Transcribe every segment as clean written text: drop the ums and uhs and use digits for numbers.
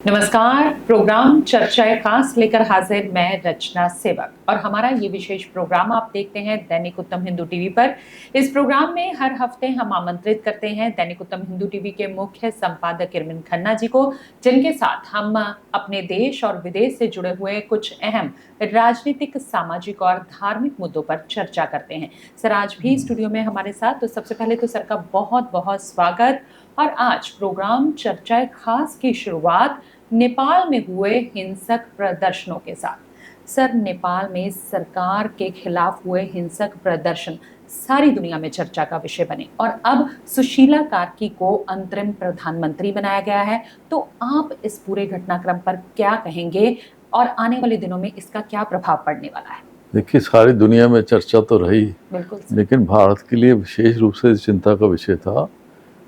नमस्कार। प्रोग्राम चर्चाएं खास लेकर हाजिर मैं रचना सेवक और हमारा ये विशेष प्रोग्राम आप देखते हैं दैनिक उत्तम हिंदू टीवी पर। इस प्रोग्राम में हर हफ्ते हम आमंत्रित करते हैं दैनिक उत्तम हिंदू टीवी के मुख्य संपादक इरविन खन्ना जी को, जिनके साथ हम अपने देश और विदेश से जुड़े हुए कुछ अहम राजनीतिक, सामाजिक और धार्मिक मुद्दों पर चर्चा करते हैं। सर आज भी स्टूडियो में हमारे साथ, तो सबसे पहले तो सर का बहुत बहुत स्वागत। और आज प्रोग्राम चर्चाएं खास की शुरुआत नेपाल में हुए हिंसक प्रदर्शनों के साथ। सर नेपाल में सरकार के खिलाफ हुए हिंसक प्रदर्शन सारी दुनिया में चर्चा का विषय बने और अब सुशीला कार्की को अंतरिम प्रधानमंत्री बनाया गया है। तो आप इस पूरे घटनाक्रम पर क्या कहेंगे और आने वाले दिनों में इसका क्या प्रभाव पड़ने वाला है? देखिए, सारी दुनिया में चर्चा तो रही, बिल्कुल, लेकिन भारत के लिए विशेष रूप से चिंता का विषय था,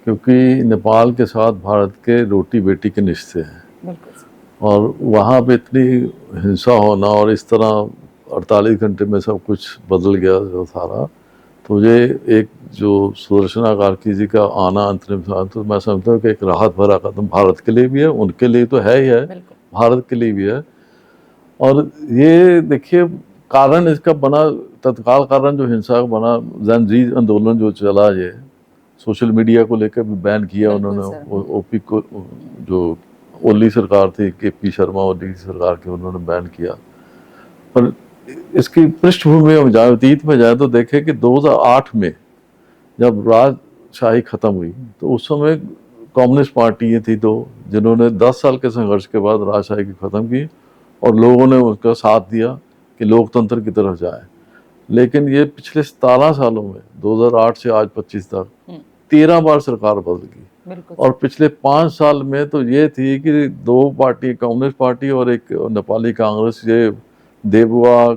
क्योंकि नेपाल के साथ भारत के रोटी बेटी के रिश्ते हैं और वहाँ पे इतनी हिंसा होना और इस तरह 48 घंटे में सब कुछ बदल गया जो सारा। तो ये एक जो सुदर्शना कार्की जी का आना अंतरिम था, तो मैं समझता हूँ कि एक राहत भरा कदम भारत के लिए भी है, उनके लिए तो है ही है, भारत के लिए भी है। और ये देखिए, कारण इसका बना, तत्काल कारण जो हिंसा का बना, जेन जी आंदोलन जो चला, ये सोशल मीडिया को लेकर भी बैन किया उन्होंने। ओपी को, जो ओली सरकार थी, केपी शर्मा ओली की सरकार के, उन्होंने बैन किया। पर इसकी पृष्ठभूमि में जाए, अतीत में जाए, तो देखे कि 2008 में जब राजशाही खत्म हुई तो उस समय कम्युनिस्ट पार्टी थी दो, जिन्होंने 10 साल के संघर्ष के बाद राजशाही की खत्म की और लोगों ने उसका साथ दिया कि लोकतंत्र की तरफ जाए। लेकिन ये पिछले 17 सालों में, 2008 से आज 25 तक 13 बार सरकार बदल गई। और पिछले 5 साल में तो ये थी कि दो पार्टी, कम्युनिस्ट पार्टी और एक नेपाली कांग्रेस, ये देबुआ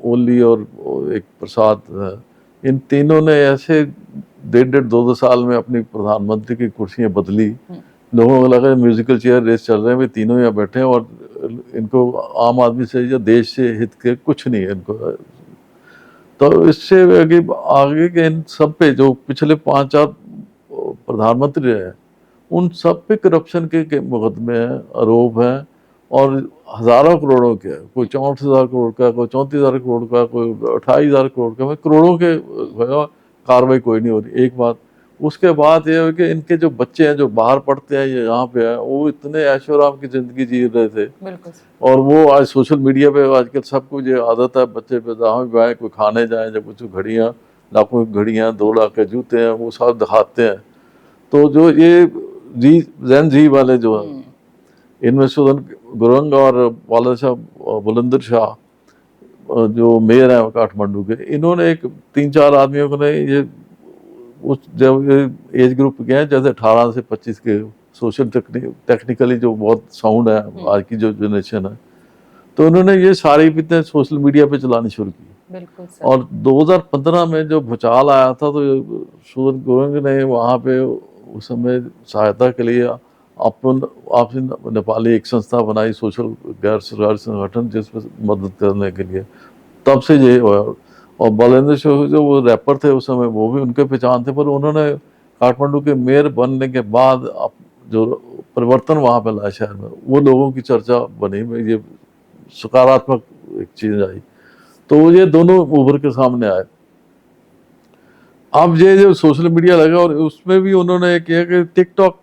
ओली और एक प्रसाद, इन तीनों ने ऐसे 1.5-2 साल में अपनी प्रधानमंत्री की कुर्सियां बदली। लोगों को लगा म्यूजिकल चेयर रेस चल रहे हैं, वे तीनों यहाँ बैठे हैं और इनको आम आदमी से या देश से हित के कुछ नहीं है इनको। तो इससे आगे के इन सब पे जो पिछले 5-4 प्रधानमंत्री रहे, उन सब पे करप्शन के मुकदमे हैं, आरोप हैं और हजारों करोड़ों के, कोई 64,000 करोड़ का, कोई 34,000 करोड़ का, कोई 28,000 करोड़ का, करोड़ों के कार्रवाई कोई नहीं हो रही। एक बात। उसके बाद ये है कि इनके जो बच्चे हैं जो बाहर पढ़ते हैं, ये यहाँ पे हैं, वो इतने ऐशोआराम की जिंदगी जी रहे थे और वो आज सोशल मीडिया पे आजकल सबको ये आदत है, बच्चे पे जहाँ भी आए, कोई खाने जाए, जब कुछ घड़ियाँ, लाखों की घड़ियाँ, 2 लाख के जूते हैं, वो सब दिखाते हैं। तो जो ये जेन जी वाले जो हैं, इनमें सुदन गुरंग और बालाशाह बुलंदर शाह जो मेयर हैं काठमांडू के, इन्होंने एक 3-4 आदमियों को ने ये उस जब ये एज ग्रुप के हैं, जैसे 18 से 25 के, सोशल टेक्निकली जो बहुत साउंड है आज की जो जनरेशन है, तो उन्होंने ये सारी बातें सोशल मीडिया पे चलानी शुरू की। और 2015 में जो भूचाल आया था, तो सुदन गुरंग ने वहाँ पे उस समय सहायता के लिए आपसी नेपाली एक संस्था बनाई, सोशल गैर सरकारी संगठन, जिसमें मदद करने के लिए। तब से ये और बलेंद्र शाह जो वो रैपर थे उस समय, वो भी उनके पहचान थे, पर उन्होंने काठमांडू के मेयर बनने के बाद जो परिवर्तन वहाँ पे लाया शहर में, वो लोगों की चर्चा बनी में, ये सकारात्मक एक चीज आई। तो ये दोनों उभर के सामने आए। अब ये जो सोशल मीडिया लगा, और उसमें भी उन्होंने किया कि टिकटॉक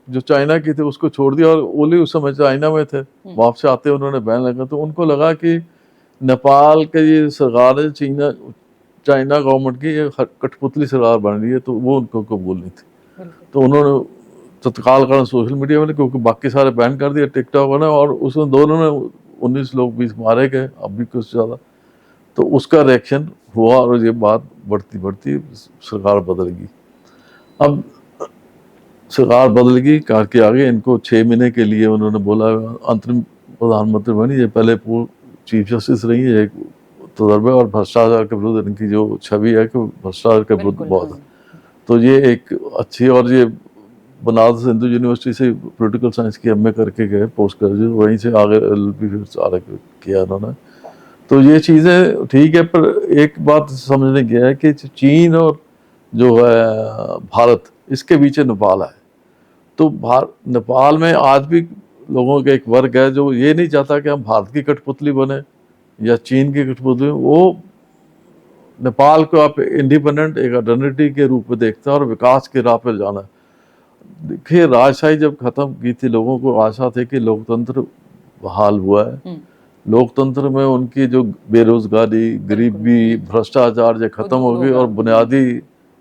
जो चाइना की थे उसको छोड़ दिया, और ओली उस समय चाइना में थे, वापस आते उन्होंने बैन लगा। तो उनको लगा कि नेपाल के ये सरकार है, चाइना गवर्नमेंट की ये कठपुतली सरकार बन रही है, तो वो उनको कबूल नहीं थी। तो उन्होंने तत्काल कारण सोशल मीडिया में, क्योंकि बाकी सारे बैन कर दिया, टिकटॉक ने, और उसमें दोनों ने 19 लोग 20 मारे गए, अब भी कुछ ज़्यादा। तो उसका रिएक्शन हुआ और ये बात बढ़ती बढ़ती सरकार बदल गई। अब सरकार बदल गई, कार्की आगे, इनको 6 महीने के लिए उन्होंने बोला अंतरिम प्रधानमंत्री बनी। ये पहले चीफ जस्टिस रही है, एक तजर्बे और भ्रष्टाचार के विरुद्ध इनकी जो छवि है कि भ्रष्टाचार के विरुद्ध बहुत है। तो ये एक अच्छी, और ये बनारस हिंदू यूनिवर्सिटी से पॉलिटिकल साइंस की एमए करके गए, पोस्ट ग्रेजुएट, वहीं से आगे एलएलबी फिर आगे किया उन्होंने। तो ये चीज़ें ठीक है, पर एक बात समझने गया है कि चीन और जो है भारत, इसके पीछे नेपाल है। तो नेपाल में आज भी लोगों का एक वर्ग है जो ये नहीं चाहता कि हम भारत की कठपुतली बने या चीन की कठपुतली, वो नेपाल को आप इंडिपेंडेंट एक आइडेंटिटी के रूप में देखते हैं और विकास के राह पर जाना है। देखिए, राजशाही जब खत्म की थी, लोगों को आशा थी कि लोकतंत्र बहाल हुआ है, लोकतंत्र में उनकी जो बेरोजगारी, गरीबी, भ्रष्टाचार जो खत्म हो गई और बुनियादी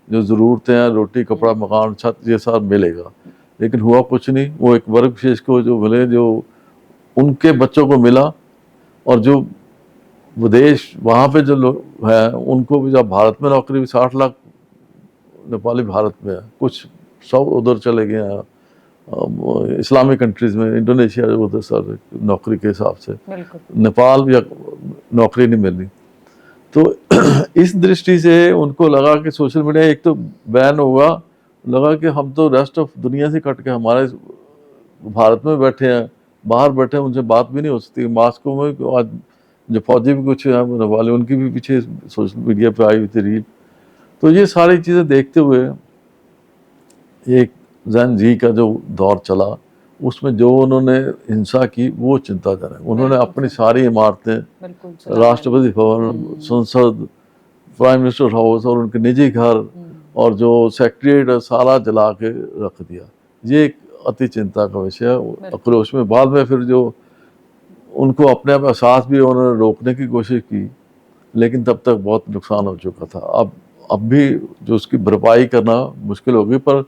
जो ज़रूरतें हैं, रोटी, कपड़ा, मकान, छत, ये सब मिलेगा। लेकिन हुआ कुछ नहीं। वो एक वर्ग विशेष को जो मिले, जो उनके बच्चों को मिला, और जो विदेश वहाँ पे जो लोग हैं उनको भी, जब भारत में नौकरी भी 60 लाख नेपाली भारत में है, कुछ सब उधर चले गए हैं इस्लामिक कंट्रीज में, इंडोनेशिया उधर सर नौकरी के हिसाब से, नेपाल या नौकरी नहीं मिल रही। तो इस दृष्टि से उनको लगा कि सोशल मीडिया एक तो बैन होगा, लगा कि हम तो रेस्ट ऑफ दुनिया से कट के हमारे भारत में बैठे हैं, बाहर बैठे हैं, उनसे बात भी नहीं हो सकती। मास्को में आज जो फौजी भी कुछ हैं वाले, उनकी भी पीछे सोशल मीडिया पे आई हुई थी रील। तो ये सारी चीज़ें देखते हुए एक जैन जी का जो दौर चला, उसमें जो उन्होंने हिंसा की वो चिंताजनक। उन्होंने अपनी सारी इमारतें, राष्ट्रपति भवन, संसद, प्राइम मिनिस्टर हाउस और उनके निजी घर और जो सेक्रेटरीट सारा जला के रख दिया। ये एक अति चिंता का विषय है। आक्रोश में बाद में फिर जो उनको अपने आप एहसास भी, उन्होंने रोकने की कोशिश की, लेकिन तब तक बहुत नुकसान हो चुका था। अब भी जो उसकी भरपाई करना मुश्किल होगी। पर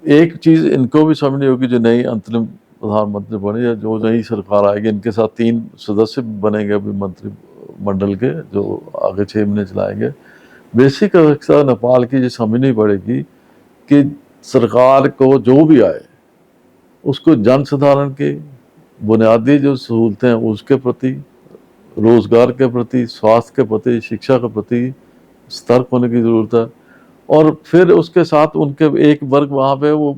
एक चीज़ इनको भी समझनी होगी, जो नई अंतरिम प्रधानमंत्री बने या जो नई सरकार आएगी, इनके साथ 3 सदस्य बनेंगे अभी मंत्रिमंडल के, जो आगे 6 महीने चलाएंगे। बेसिक अवस्था नेपाल की ये समझनी पड़ेगी कि सरकार को जो भी आए उसको जन साधारण के बुनियादी जो सहूलतें हैं उसके प्रति, रोजगार के प्रति, स्वास्थ्य के प्रति, शिक्षा के प्रति सतर्क होने की ज़रूरत है। और फिर उसके साथ उनके एक वर्ग वहाँ पे वो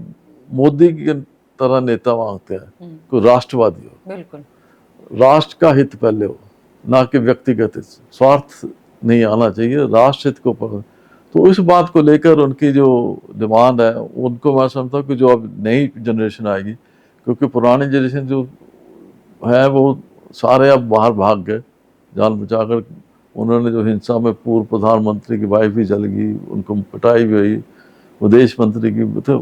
मोदी की तरह नेता मांगते हैं, कोई राष्ट्रवादी हो, बिल्कुल राष्ट्र का हित पहले हो, ना कि व्यक्तिगत हित। स्वार्थ नहीं आना चाहिए, राष्ट्र हित को पर। तो इस बात को लेकर उनकी जो डिमांड है, उनको मैं समझता हूँ कि जो अब नई जनरेशन आएगी, क्योंकि पुरानी जनरेशन जो है वो सारे अब बाहर भाग गए जान बचाकर। उन्होंने जो हिंसा में पूर्व प्रधानमंत्री की वाइफ भी जल गई, उनको पिटाई भी हुई, विदेश मंत्री की। तो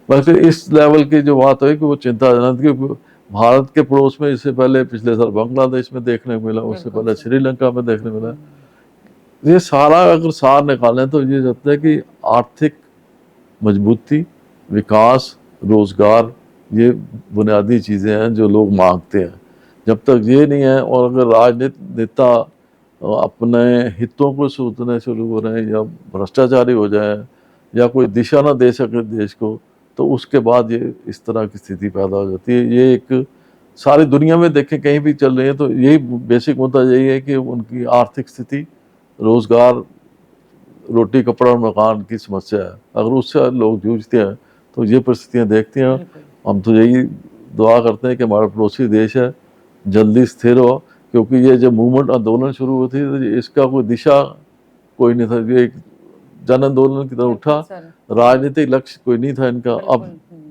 वैसे इस लेवल की जो बात हुई कि वो चिंताजनक, कि भारत के पड़ोस में इससे पहले पिछले साल बांग्लादेश में देखने को मिला, उससे पहले श्रीलंका में देखने मिला। ये सारा अगर सार निकालें तो ये लगता है कि आर्थिक मजबूती, विकास, रोजगार, ये बुनियादी चीज़ें हैं जो लोग मांगते हैं। जब तक ये नहीं है, और अगर राजनेता अपने हितों को सोचने शुरू हो रहे हैं या भ्रष्टाचारी हो जाए या कोई दिशा ना दे सके देश को, तो उसके बाद ये इस तरह की स्थिति पैदा हो जाती है। ये एक सारी दुनिया में देखें कहीं भी चल रही है, तो यही बेसिक मुद्दा यही है कि उनकी आर्थिक स्थिति, रोजगार, रोटी, कपड़ा और मकान की समस्या है। अगर उससे लोग जूझते हैं तो ये परिस्थितियाँ देखते हैं। हम तो यही दुआ करते हैं कि हमारा पड़ोसी देश है जल्दी स्थिर हो, क्योंकि ये जब मूवमेंट आंदोलन शुरू हुई थी तो इसका कोई दिशा कोई नहीं था। ये एक जन आंदोलन की तरह उठा, राजनीतिक लक्ष्य कोई नहीं था इनका। अब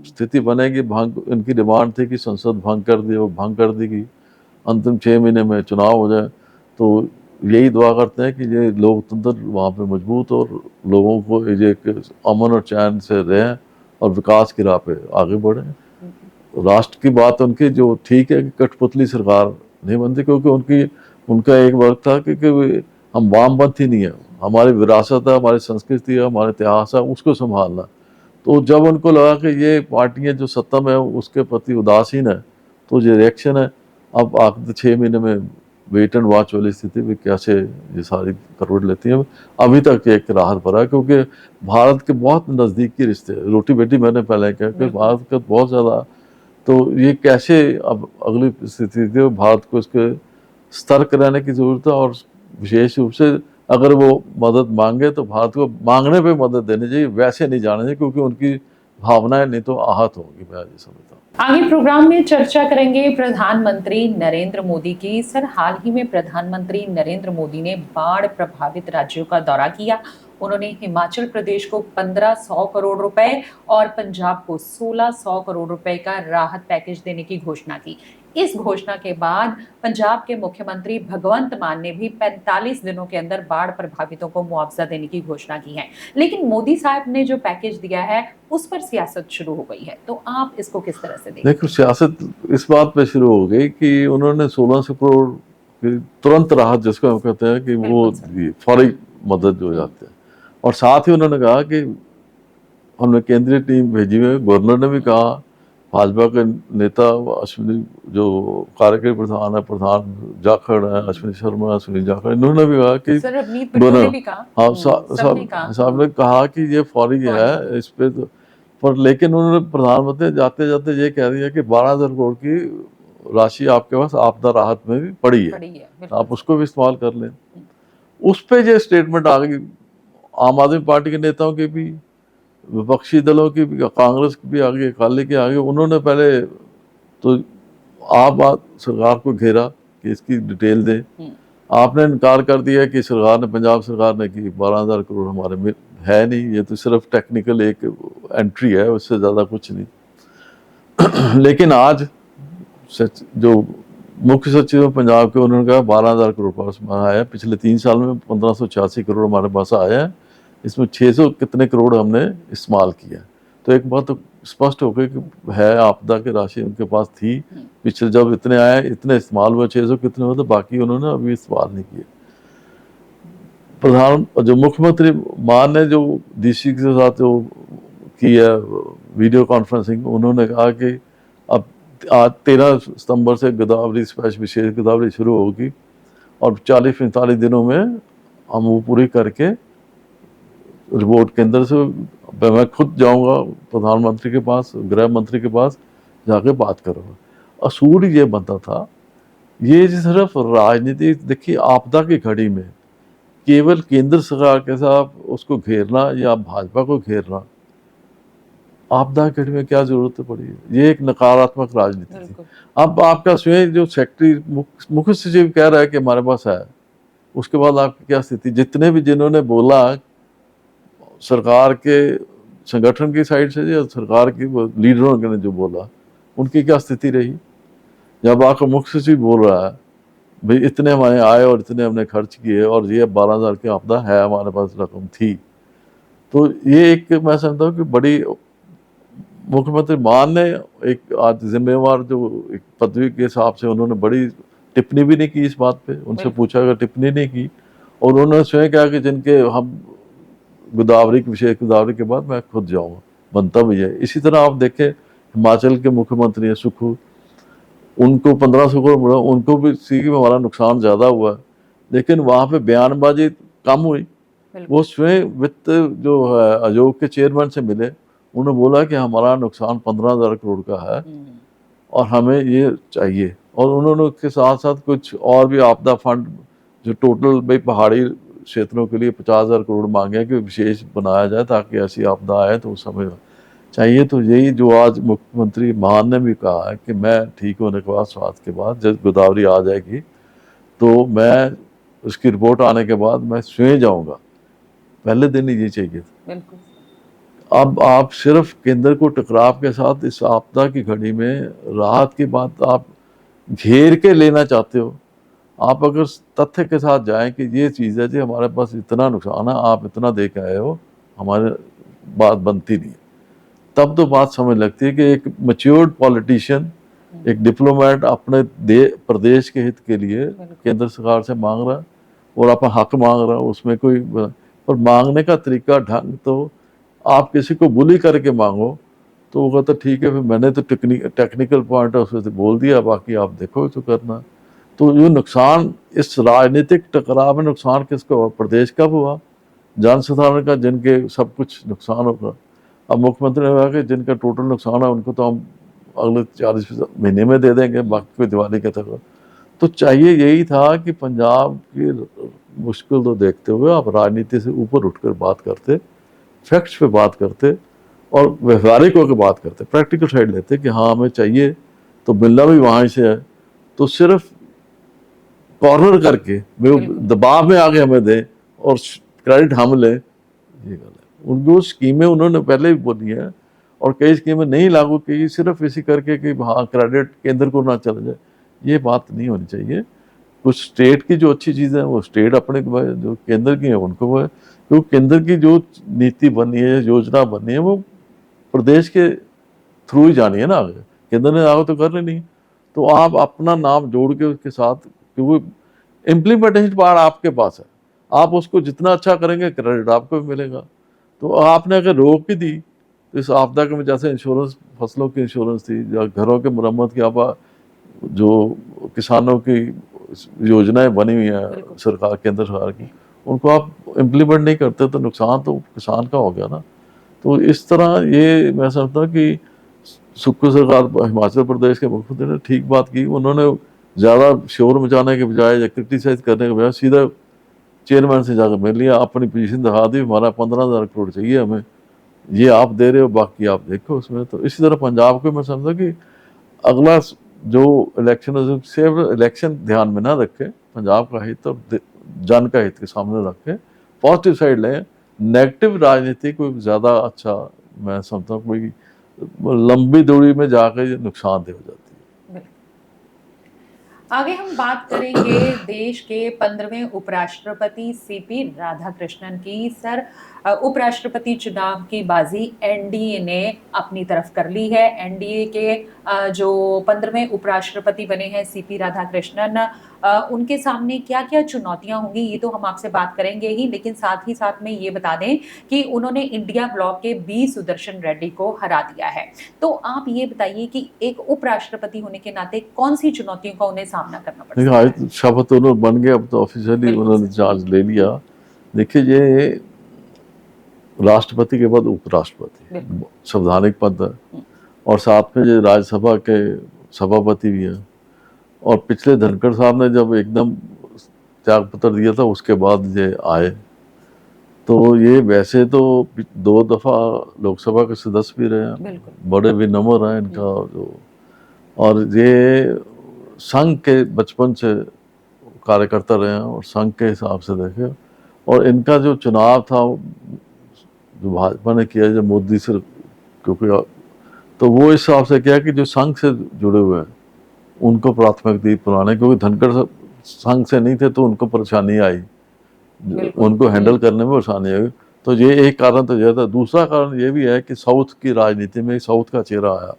स्थिति बनेगी, भंग इनकी डिमांड थी कि संसद भंग कर दी, वो भंग कर दी गई, अंतिम 6 महीने में चुनाव हो जाए। तो यही दुआ करते हैं कि ये लोकतंत्र वहाँ पे मजबूत और लोगों को ये एक अमन और चैन से रहें और विकास की राह पे आगे बढ़ें। राष्ट्र की बात उनकी जो ठीक है कि कठपुतली सरकार नहीं बनती, क्योंकि उनका एक वर्ग था कि हम वामपंथी नहीं है, हमारी विरासत है, हमारी संस्कृति है, हमारा इतिहास है, उसको संभालना। तो जब उनको लगा कि ये पार्टियां जो सत्ता में है उसके प्रति उदासीन है, तो ये रिएक्शन है। अब आखिर 6 महीने में वेट एंड वॉच वाली स्थिति में कैसे ये सारी करवट लेती है, अभी तक एक राहत पर है। क्योंकि भारत के बहुत नज़दीकी रिश्ते, रोटी बेटी मैंने पहले कहा कि भारत का बहुत ज़्यादा, तो ये कैसे अब अगली स्थिति थी, भारत को इसके सतर्क रहने की ज़रूरत है। और विशेष रूप से अगर वो मदद मांगे तो भारत को मांगने पे मदद देनी चाहिए, वैसे नहीं जाना चाहिए, क्योंकि उनकी भावनाएं नहीं तो आहत होंगी। मैं ये समझता हूँ। आगे प्रोग्राम में चर्चा करेंगे प्रधानमंत्री नरेंद्र मोदी की। सर, हाल ही में प्रधानमंत्री नरेंद्र मोदी ने बाढ़ प्रभावित राज्यों का दौरा किया उन्होंने हिमाचल प्रदेश को 1500 करोड़ रुपए और पंजाब को 1600 करोड़ रुपए का राहत पैकेज देने की घोषणा की। इस घोषणा के बाद पंजाब के मुख्यमंत्री भगवंत मान ने भी 45 दिनों के अंदर बाढ़ प्रभावितों को मुआवजा देने की घोषणा की है। लेकिन मोदी साहब ने जो पैकेज दिया है उस पर सियासत शुरू हो गई है, तो आप इसको किस तरह से देखते हैं? देखो, सियासत इस बात पे शुरू हो गई कि उन्होंने 1600 करोड़ की तुरंत राहत, जिसको हम कहते हैं कि वो फौरी मदद हो जाती है, और साथ ही उन्होंने कहा कि हमने केंद्रीय टीम भेजी हुई है। गवर्नर ने भी कहा, भाजपा के नेता अश्विनी जो कार्यकारी प्रधान है, प्रधान जाखड़ है, अश्विनी शर्मा, सुनील जाखड़, इन्होंने भी कहा कि सर रवनीत बिट्टू ने भी कहा, हाँ, सबने ने कहा कि ये फौरी है इस पे तो, पर लेकिन उन्होंने प्रधानमंत्री जाते जाते ये कह दिया कि 12,000 करोड़ की राशि आपके पास आपदा राहत में भी पड़ी है, आप उसको भी इस्तेमाल कर लें। उस पे ये स्टेटमेंट आ गई आम आदमी पार्टी के नेताओं के भी, विपक्षी दलों की भी, कांग्रेस की भी आगे, अकाली के आगे। उन्होंने पहले तो आप सरकार को घेरा कि इसकी डिटेल दें। आपने इनकार कर दिया कि सरकार ने, पंजाब सरकार ने, कि 12,000 करोड़ हमारे में है नहीं, ये तो सिर्फ टेक्निकल एक एंट्री है, उससे ज़्यादा कुछ नहीं। लेकिन आज जो मुख्य सचिव पंजाब के, उन्होंने कहा 12,000 करोड़ पास आया है। पिछले 3 साल में 1586 करोड़ हमारे पास आया है, इसमें 600 कितने करोड़ हमने इस्तेमाल किया। तो एक बात तो स्पष्ट हो गई कि है, आपदा की राशि उनके पास थी। पिछले जब इतने आए, इतने इस्तेमाल हुए, 600 कितने हुए, तो बाकी उन्होंने अभी इस्तेमाल नहीं किए। जो मुख्यमंत्री मान ने जो डीसी के साथ जो की है वीडियो कॉन्फ्रेंसिंग, उन्होंने कहा कि अब आज 13 सितंबर से गोदावरी विशेष गोदावरी शुरू होगी और 40-45 दिनों में हम वो पूरी करके रिपोर्ट केंद्र से, मैं खुद जाऊंगा प्रधानमंत्री के पास, गृह मंत्री के पास जाके बात करूंगा। असूल ये बनता था, ये सिर्फ राजनीति, देखिए आपदा की घड़ी में केवल केंद्र सरकार के साथ उसको घेरना या भाजपा को घेरना, आपदा की घड़ी में क्या जरूरत पड़ी है? ये एक नकारात्मक राजनीति थी। अब आपका स्वयं जो सेक्रेटरी मुख्य सचिव कह रहा है कि हमारे पास है, उसके बाद आपकी क्या स्थिति? जितने भी जिन्होंने बोला सरकार के संगठन की साइड से या सरकार की लीडरों ने जो बोला, उनकी क्या स्थिति रही? जब आपका मुख्य सचिव बोल रहा है भाई इतने हमारे आए और इतने हमने खर्च किए और ये 12,000 की आपदा है, हमारे पास रकम थी, तो ये एक मैं समझता हूँ कि बड़ी, मुख्यमंत्री मान ने एक आज जिम्मेवार जो एक पदवी के हिसाब से उन्होंने बड़ी टिप्पणी भी नहीं की इस बात पे, उनसे पूछा गया, टिप्पणी नहीं की, और उन्होंने स्वयं कहा कि जिनके हम गोदावरी की विशेष गोदावरी के बाद मैं खुद जाऊंगा, बनता भी है। इसी तरह आप देखें हिमाचल के मुख्यमंत्री हैं सुखू, उनको 1500 करोड़, उनको भी सी में हमारा नुकसान ज़्यादा हुआ, लेकिन वहाँ पे बयानबाजी कम हुई। वो स्वयं वित्त जो है आयोग के चेयरमैन से मिले, उन्होंने बोला कि हमारा नुकसान 15,000 करोड़ का है और हमें ये चाहिए, और उन्होंने उसके साथ साथ कुछ और भी आपदा फंड जो टोटल भाई पहाड़ी क्षेत्रों के लिए 50,000 करोड़ मांगे कि विशेष बनाया जाए ताकि ऐसी आपदा आए तो उस समय चाहिए। तो यही जो आज मुख्यमंत्री मान ने भी कहा है कि मैं ठीक होने के बाद, स्वास्थ्य के बाद, जब गोदावरी आ जाएगी तो मैं उसकी रिपोर्ट आने के बाद मैं स्वयं जाऊंगा, पहले दिन ही ये चाहिए था। अब आप सिर्फ केंद्र को टकराव के साथ इस आपदा की घड़ी में राहत की बात आप घेर के लेना चाहते हो। आप अगर तथ्य के साथ जाएं कि ये चीज़ है जी, हमारे पास इतना नुकसान है, आप इतना दे के आए हो, हमारे बात बनती नहीं, तब तो बात समझ लगती है कि एक मैच्योर्ड पॉलिटिशियन, एक डिप्लोमेट अपने प्रदेश के हित के लिए केंद्र सरकार से मांग रहा है और अपना हक मांग रहा है, उसमें कोई, पर मांगने का तरीका ढंग, तो आप किसी को बुली करके मांगो तो वो कहता ठीक है, फिर मैंने तो टेक्निकल पॉइंट है उसमें से बोल दिया, बाकी आप देखो जो करना। तो ये नुकसान, इस राजनीतिक टकराव में नुकसान किसका हुआ? प्रदेश का हुआ, जन साधारण का, जिनके सब कुछ नुकसान होगा। अब मुख्यमंत्री ने कहा कि जिनका टोटल नुकसान है उनको तो हम अगले 40 महीने में दे देंगे, बाकी कोई दिवाली के तक। तो चाहिए यही था कि पंजाब की मुश्किल तो देखते हुए आप राजनीति से ऊपर उठकर बात करते, फैक्ट्स पे बात करते और व्यवहारिक होकर बात करते, प्रैक्टिकल साइड लेते कि हाँ हमें चाहिए तो मिलना भी वहाँ से है, तो सिर्फ कॉर्नर करके दबाव में आगे हमें दें और क्रेडिट हम लें, ये गल है। उनको स्कीमें उन्होंने पहले भी बोली है और कई स्कीमें नहीं लागू की, सिर्फ इसी करके कि हाँ क्रेडिट केंद्र को ना चला जाए, ये बात नहीं होनी चाहिए। कुछ स्टेट की जो अच्छी चीज़ें हैं वो स्टेट अपने जो केंद्र की है उनको वो है, तो केंद्र की जो नीति बनी है, योजना बनी है, वो प्रदेश के थ्रू ही जानी है ना, आगे केंद्र ने आगे तो कर लेनी है। तो आप अपना नाम जोड़ के उसके साथ, क्योंकि इम्प्लीमेंटेशन पार्ट आपके पास है, आप उसको जितना अच्छा करेंगे क्रेडिट आपको भी मिलेगा। तो आपने अगर रोक भी दी तो इस आपदा के में, जैसे इंश्योरेंस, फसलों की इंश्योरेंस थी या घरों के मरम्मत की, आप जो किसानों की योजनाएं बनी हुई हैं सरकार, केंद्र सरकार की, उनको आप इम्प्लीमेंट नहीं करते तो नुकसान तो किसान का हो गया ना। तो इस तरह ये मैं समझता हूँ कि सुक्खू सरकार, हिमाचल प्रदेश के मुख्यमंत्री ने ठीक बात की। उन्होंने ज़्यादा शोर मचाने के बजाय या क्रिटिसाइज करने के बजाय सीधा चेयरमैन से जाकर मिल लिया, अपनी पोजीशन दिखा दी, हमारा 15,000 करोड़ चाहिए हमें, ये आप दे रहे हो, बाकी आप देखो उसमें। तो इसी तरह पंजाब को मैं समझता कि अगला जो इलेक्शन है, सिर्फ इलेक्शन ध्यान में ना रखे, पंजाब का हित और जन का हित के सामने रखे, पॉजिटिव साइड लें। नेगेटिव राजनीति कोई ज़्यादा अच्छा मैं समझता हूँ, कोई लंबी दूरी में जाकर नुकसानदेह हो जाती है। आगे हम बात करेंगे देश के 15वें उपराष्ट्रपति सीपी राधाकृष्णन की। सर, उपराष्ट्रपति चुनाव की बाजी एनडीए ने अपनी तरफ कर ली है। एनडीए के जो 15वें उपराष्ट्रपति बने हैं सीपी राधाकृष्णन, उनके सामने क्या क्या चुनौतियां होंगी ये तो हम आपसे बात करेंगे ही, लेकिन साथ ही साथ में ये बता दें कि उन्होंने इंडिया ब्लॉक के बी सुदर्शन रेड्डी को हरा दिया है। तो आप ये बताइए कि एक उपराष्ट्रपति होने के नाते कौन सी चुनौतियों का उन्हें सामना करना पड़ सकता है? शपथ तो उन्होंने बन गया, अब तो ऑफिशियली उन्होंने चार्ज ले लिया। देखिए, ये राष्ट्रपति के बाद उपराष्ट्रपति संवैधानिक पद है, और साथ में जो राज्यसभा के सभापति भी हैं। और पिछले धनखड़ साहब ने जब एकदम त्याग पत्र दिया था उसके बाद ये आए, तो ये वैसे तो 2 दफा लोकसभा के सदस्य भी रहे हैं, बड़े विनम्र हैं इनका जो, और ये संघ के बचपन से कार्यकर्ता रहे हैं और संघ के हिसाब से देखे। और इनका जो चुनाव था जो भाजपा ने किया, जब मोदी से, क्योंकि तो वो इस हिसाब से किया कि जो संघ से जुड़े हुए हैं उनको प्राथमिकता दी पुराने, क्योंकि धनखड़ संघ से नहीं थे तो उनको परेशानी आई, उनको हैंडल करने में परेशानी आई। तो ये एक कारण तो यह था। दूसरा कारण ये भी है कि साउथ की राजनीति में साउथ का चेहरा आया,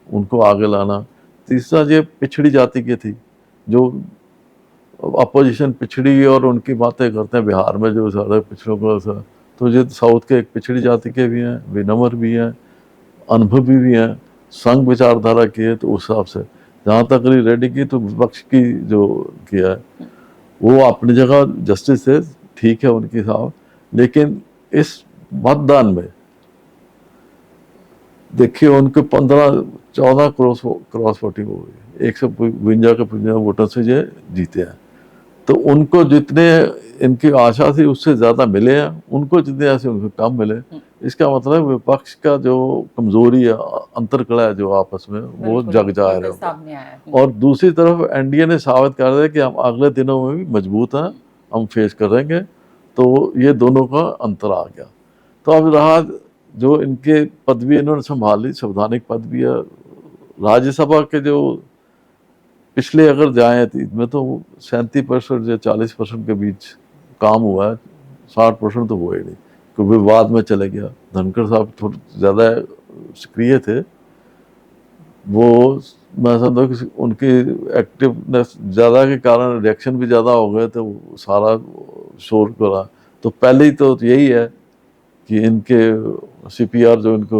उनको आगे लाना। तीसरा, ये पिछड़ी जाति की थी, जो अपोजिशन पिछड़ी और उनकी बातें करते हैं बिहार में जो सारे पिछड़ों को, तो ये साउथ के एक पिछड़ी जाति के भी हैं, विनम्र भी हैं, अनुभवी भी हैं, संघ विचारधारा की है। तो उस हिसाब से जहाँ तक रेड्डी की, तो विपक्ष की जो किया है वो अपनी जगह जस्टिस है, ठीक है उनके हिसाब। लेकिन इस मतदान में देखिए उनको 14 क्रॉस वोटिंग हो गई, 152 के वोटर से ये जीते हैं। तो उनको जितने इनकी आशा थी उससे ज़्यादा मिले हैं, उनको जितने ऐसे उनको कम मिले। इसका मतलब विपक्ष का जो कमजोरी है, अंतरकलह है जो आपस में, वो जग जाहिर है। और दूसरी तरफ एनडीए ने साबित कर दिया कि हम अगले दिनों में भी मजबूत हैं, हम फेस करेंगे। तो ये दोनों का अंतर आ गया। तो अब रहा जो इनके पदवी इन्होंने संभाली, संवैधानिक पद भी है। राज्यसभा के जो पिछले अगर जाए तो इसमें तो 37% या 40% के बीच काम हुआ है, 60% तो हुआ ही नहीं, क्योंकि विवाद में चले गया। धनखड़ साहब थोड़े ज़्यादा सक्रिय थे, वो मैं समझता हूँ कि उनकी एक्टिवनेस ज़्यादा के कारण रिएक्शन भी ज़्यादा हो गए, तो सारा शोर करा। तो पहले ही तो यही है कि इनके सीपीआर, जो इनको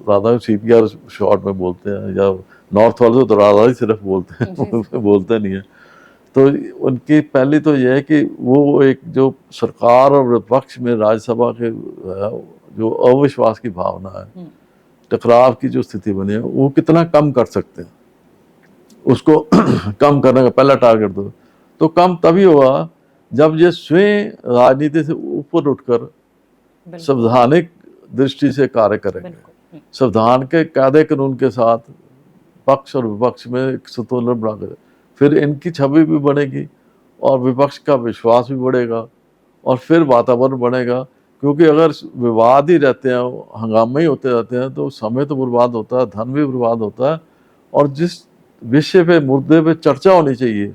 राधा सीपीआर शॉर्ट में बोलते हैं, या नॉर्थ वाले तो राधा ही सिर्फ बोलते हैं, बोलते नहीं है। तो उनकी पहली तो यह है कि वो एक जो सरकार और विपक्ष में राज्यसभा के जो अविश्वास की भावना है, टकराव की जो स्थिति बनी है, वो कितना कम कर सकते हैं, उसको कम करने का पहला टारगेट दो। तो कम तभी हुआ जब ये स्वयं राजनीति से ऊपर उठकर संवैधानिक दृष्टि से कार्य करेंगे, संविधान के कायदे कानून के साथ पक्ष और विपक्ष में एक संतुलन बनाकर, फिर इनकी छवि भी बनेगी और विपक्ष का विश्वास भी बढ़ेगा, और फिर वातावरण बनेगा क्योंकि अगर विवाद ही रहते हैं, हंगामे ही होते रहते हैं, तो समय तो बर्बाद होता है, धन भी बर्बाद होता है। और जिस विषय पे, मुद्दे पे चर्चा होनी चाहिए,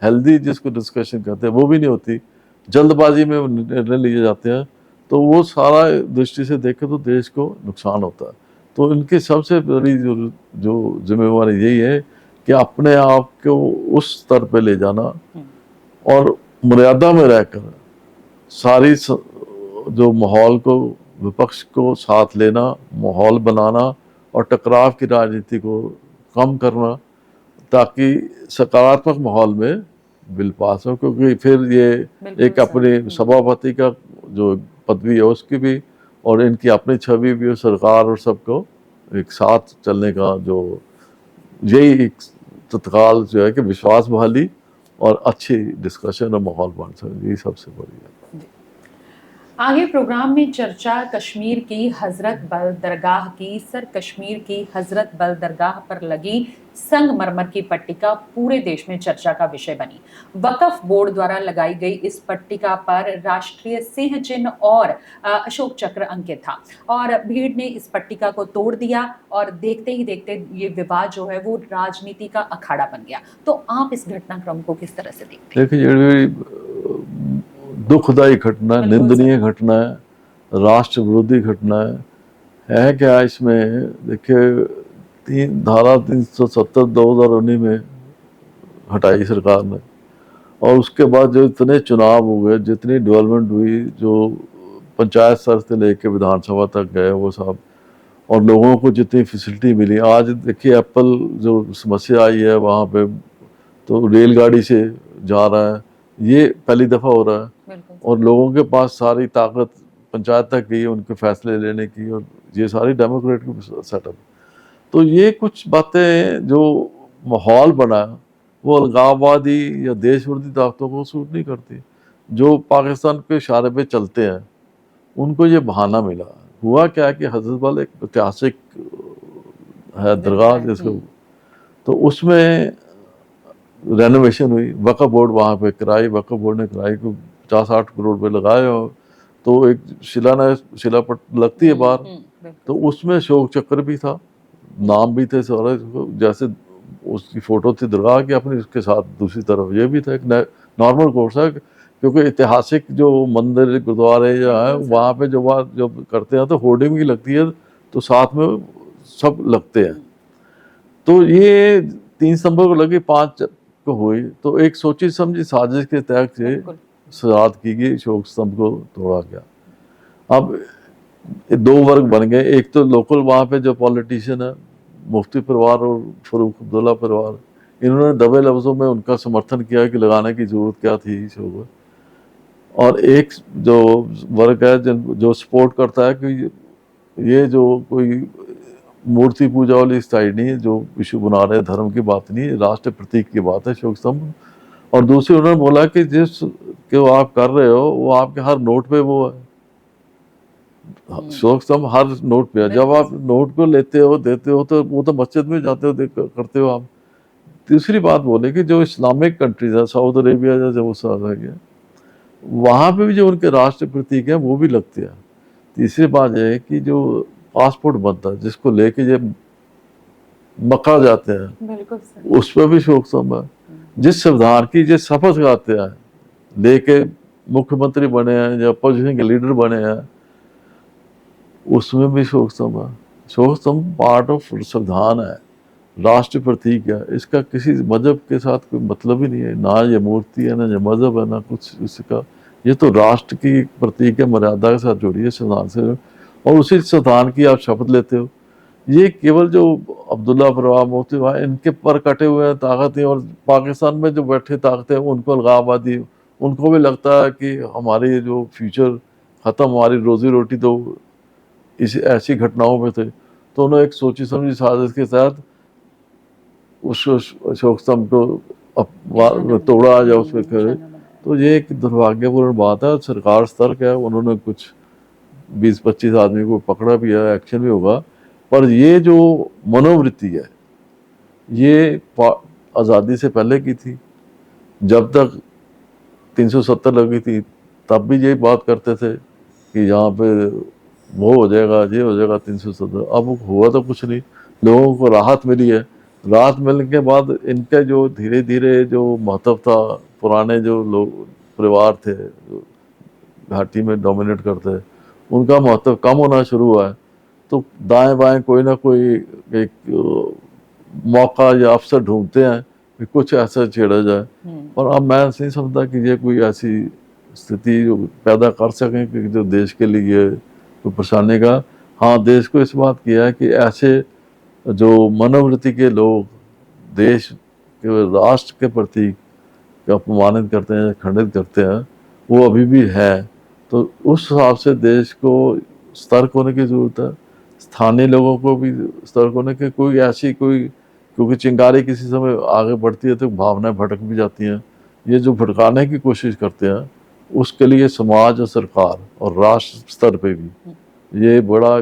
हेल्दी जिसको डिस्कशन कहते हैं, वो भी नहीं होती, जल्दबाजी में निर्णय लिए जाते हैं, तो वो सारा दृष्टि से देखें तो देश को नुकसान होता है। तो इनकी सबसे बड़ी जो जिम्मेवारी यही है कि अपने आप को उस स्तर पे ले जाना और मर्यादा में रहकर सारी जो माहौल को, विपक्ष को साथ लेना, माहौल बनाना और टकराव की राजनीति को कम करना, ताकि सकारात्मक माहौल में बिल पास हो। क्योंकि फिर ये एक अपने सभापति का जो पदवी है उसकी भी, और इनकी अपनी छवि भी, सरकार और सबको एक साथ चलने का जो यही एक तत्काल जो है कि विश्वास बहाली और अच्छी डिस्कशन और माहौल बन सके, यही सबसे बड़ी है। आगे प्रोग्राम में चर्चा कश्मीर की हजरत बल दरगाह की। सर, कश्मीर की हजरत बल दरगाह पर लगी संगमरमर की पट्टिका पूरे देश में चर्चा का विषय बनी। वक्फ बोर्ड द्वारा लगाई गई इस पट्टिका पर राष्ट्रीय सिंह चिन्ह और अशोक चक्र अंकित था, और भीड़ ने इस पट्टिका को तोड़ दिया और देखते ही देखते ये विवाद जो है वो राजनीति का अखाड़ा बन गया। तो आप इस घटनाक्रम को किस तरह से देखते हैं? देखिए, दुखदायी घटना, निंदनीय घटना है, राष्ट्र विरोधी घटना है क्या इसमें? देखिए, धारा 370 2019 में हटाई सरकार ने, और उसके बाद जो इतने चुनाव हुए, जितनी डेवलपमेंट हुई, जो पंचायत स्तर से लेके विधानसभा तक गए वो सब, और लोगों को जितनी फैसिलिटी मिली, आज देखिए एप्पल जो समस्या आई है वहाँ पे, तो रेलगाड़ी से जा रहा है, ये पहली दफ़ा हो रहा है, और लोगों के पास सारी ताकत पंचायत तक गई उनके फैसले लेने की, और ये सारी डेमोक्रेटिक सेटअप। तो ये कुछ बातें जो माहौल बना, वो अलगाववादी या देश विरोधी ताकतों को सूट नहीं करती। जो पाकिस्तान के इशारे पे चलते हैं उनको ये बहाना मिला। हुआ क्या कि हजरत बल एक ऐतिहासिक है दरगाह जिसको, तो उसमें रेनोवेशन हुई, वक्फ बोर्ड वहाँ पे कराई, वक्फ बोर्ड ने कराई को 50-60 करोड़ रुपए लगाए, हो तो एक शिलापट लगती है बाहर, तो उसमें अशोक चक्र भी था, नाम भी थे सारे, जैसे उसकी फोटो थी दरगाह की अपनी, उसके साथ दूसरी तरफ ये भी था। एक नॉर्मल कोर्स है, क्योंकि ऐतिहासिक जो मंदिर गुरुद्वारे जो है वहाँ पे जो करते हैं तो होर्डिंग भी लगती है, तो साथ में सब लगते हैं। तो ये 3 सितंबर को लगी, 5 को हुई, तो एक सोची समझी साजिश के तहत से सजाद की गई, अशोक स्तंभ को तोड़ा गया। अब 2 वर्ग बन गए, एक तो लोकल वहाँ पे जो पॉलिटिशियन है, मुफ्ती परिवार और फरूक अब्दुल्ला परिवार, इन्होंने दबे लफ्जों में उनका समर्थन किया कि लगाने की जरूरत क्या थी अशोक, और एक जो वर्ग है जो सपोर्ट करता है कि ये जो कोई मूर्ति पूजा वाली साइड नहीं है, जो इशू बना रहे धर्म की बात नहीं है, राष्ट्र प्रतीक की बात है अशोक स्तंभ। और दूसरी उन्होंने बोला कि जिस जो आप कर रहे हो वो आपके हर नोट पे वो है, अशोक स्तंभ हर नोट पे है। जब आप नोट को लेते हो देते हो तो वो तो मस्जिद में जाते हो करते हो आप। तीसरी बात बोले कि जो इस्लामिक कंट्रीज है, सऊदी अरेबिया या जो सारा गया, वहाँ पे भी जो उनके राष्ट्र प्रतीक हैं वो भी लगते हैं। तीसरी बात यह है कि जो पासपोर्ट बनता है जिसको लेके ये मक्का जाते हैं, उस पर भी अशोक स्तंभ है। जिस संविधान की जिस शपथ गाते हैं लेके मुख्यमंत्री बने हैं या अपोजिशन के लीडर बने हैं, उसमें भी अशोक स्तंभ है। अशोक स्तंभ पार्ट ऑफ संविधान है, राष्ट्र प्रतीक है, इसका किसी मजहब के साथ कोई मतलब ही नहीं है, ना ये मूर्ति है, ना ये मजहब है, ना कुछ इसका। ये तो राष्ट्र की प्रतीक है, मर्यादा के साथ जुड़ी है संविधान से, और उसी संविधान की आप शपथ लेते हो। ये केवल जो अब्दुल्ला परिवार, मुफ्ती भाई, इनके पर कटे हुए हैं ताकतें, और पाकिस्तान में जो बैठे ताकतें उनको अलगाववादी, उनको भी लगता है कि हमारी जो फ्यूचर ख़त्म, हमारी रोजी रोटी तो इस ऐसी घटनाओं में थे। तो उन्होंने एक सोची समझी साजिश के तहत उस अशोक स्तंभ को तोड़ा या उस पर करे। तो ये एक दुर्भाग्यपूर्ण बात है। सरकार सतर्क है, उन्होंने कुछ 20-25 आदमी को पकड़ा भी है, एक्शन भी होगा, पर ये जो मनोवृत्ति है ये आज़ादी से पहले की थी। जब तक 370 लगी थी तब भी यही बात करते थे कि यहाँ पे वो हो जाएगा, ये हो जाएगा 370। अब हुआ तो कुछ नहीं, लोगों को राहत मिली है। राहत मिलने के बाद इनके जो धीरे धीरे जो महत्व था, पुराने जो लोग परिवार थे जो घाटी में डोमिनेट करते हैं, उनका महत्व कम होना शुरू हुआ है। तो दाएं बाएं कोई ना कोई एक मौका या अवसर ढूंढते हैं कि कुछ ऐसा छेड़ा जाए। और अब मैं नहीं समझता कि ये कोई ऐसी स्थिति जो पैदा कर सकें कि जो देश के लिए कोई परेशानी का। हाँ, देश को इस बात की है कि ऐसे जो मनोवृत्ति के लोग देश के राष्ट्र के प्रति अपमानित करते हैं, खंडित करते हैं, वो अभी भी है। तो उस हिसाब से देश को सतर्क होने की ज़रूरत है, स्थानीय लोगों को भी सतर्क होने की। कोई ऐसी कोई, क्योंकि चिंगारी किसी समय आगे बढ़ती है तो भावनाएं भटक भी जाती हैं। ये जो भटकाने की कोशिश करते हैं, उसके लिए समाज और सरकार और राष्ट्र स्तर पे भी ये बड़ा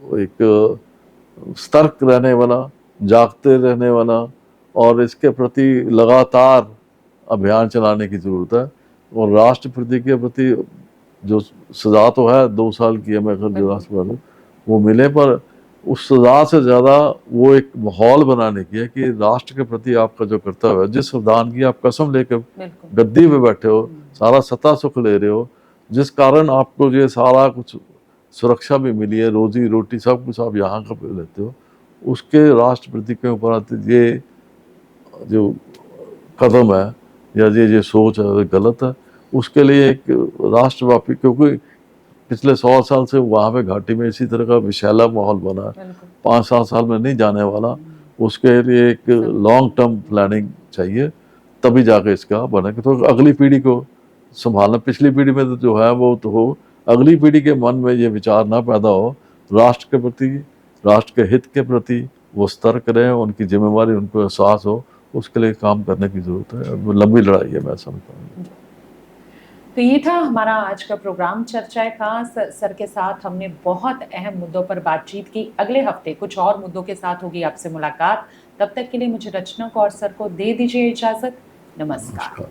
एक सतर्क रहने वाला, जागते रहने वाला और इसके प्रति लगातार अभियान चलाने की ज़रूरत है। और राष्ट्रपति के प्रति जो सज़ा तो है 2 साल की है, मैं अगर जो राष्ट्रपति वो मिले, पर उस सज़ा से ज़्यादा वो एक माहौल बनाने की है कि राष्ट्र के प्रति आपका जो कर्तव्य है, जिस संविधान की आप कसम लेकर गद्दी पे बैठे हो, सारा सत्ता सुख ले रहे हो, जिस कारण आपको ये सारा कुछ सुरक्षा भी मिली है, रोजी रोटी सब कुछ आप यहाँ का लेते हो, उसके राष्ट्रपति के ऊपर आते ये जो कदम है या ये सोच है गलत है। उसके लिए एक राष्ट्रव्यापी, क्योंकि पिछले 100 साल से वहाँ पे घाटी में इसी तरह का विषैला माहौल बना है, 5-7 साल में नहीं जाने वाला। उसके लिए एक लॉन्ग टर्म प्लानिंग चाहिए, तभी जाके इसका बनेगा। तो अगली पीढ़ी को संभालना, पिछली पीढ़ी में तो जो है वो तो हो, अगली पीढ़ी के मन में ये विचार ना पैदा हो, राष्ट्र के प्रति, राष्ट्र के हित के प्रति वो सतर्क रहें, उनकी जिम्मेवारी उनको एहसास हो, उसके लिए काम करने की जरूरत है। लंबी लड़ाई है, मैं समझता हूँ। तो ये था हमारा आज का प्रोग्राम चर्चाएं खास। सर के साथ हमने बहुत अहम मुद्दों पर बातचीत की। अगले हफ्ते कुछ और मुद्दों के साथ होगी आपसे मुलाकात। तब तक के लिए मुझे रचना को और सर को दे दीजिए इजाजत। नमस्कार।